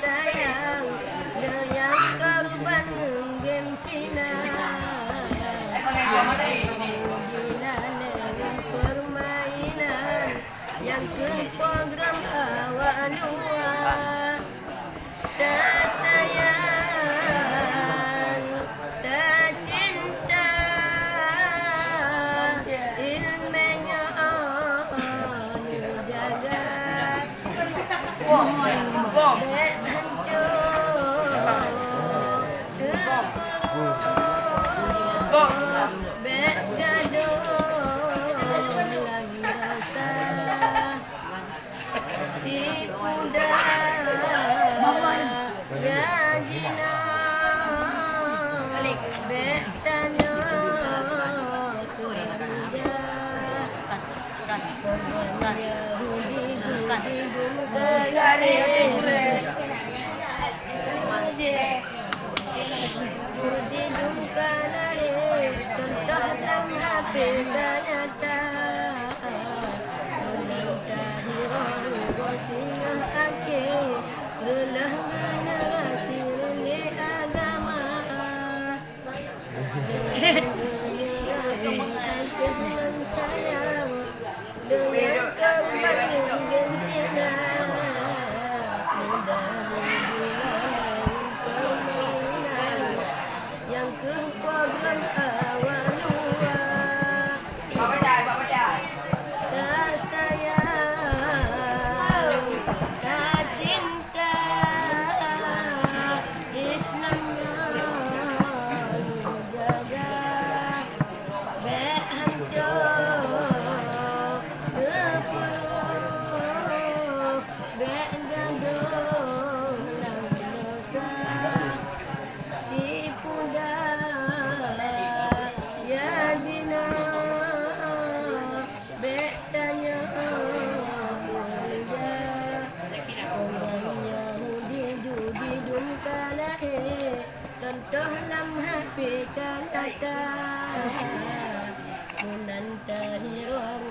sayang yang korban game Cina permainan yang ke program awak luar tak sayang tak cinta ilmunya jaga contoh dalam HP ternyata singa akhir relah generasi rele agama generasi akhir sayang dengan korban game Cina mudah-mudahan dengan permainan yang ke program awal luar tak sayang tak cinta Islamnya jaga bek hancur kepuluh bek gaduh dalam dosa tipu dah ya dina bek tanya kerja orang Yahudi judi dumka lahir contoh dalam HP kan ada menantahi ruang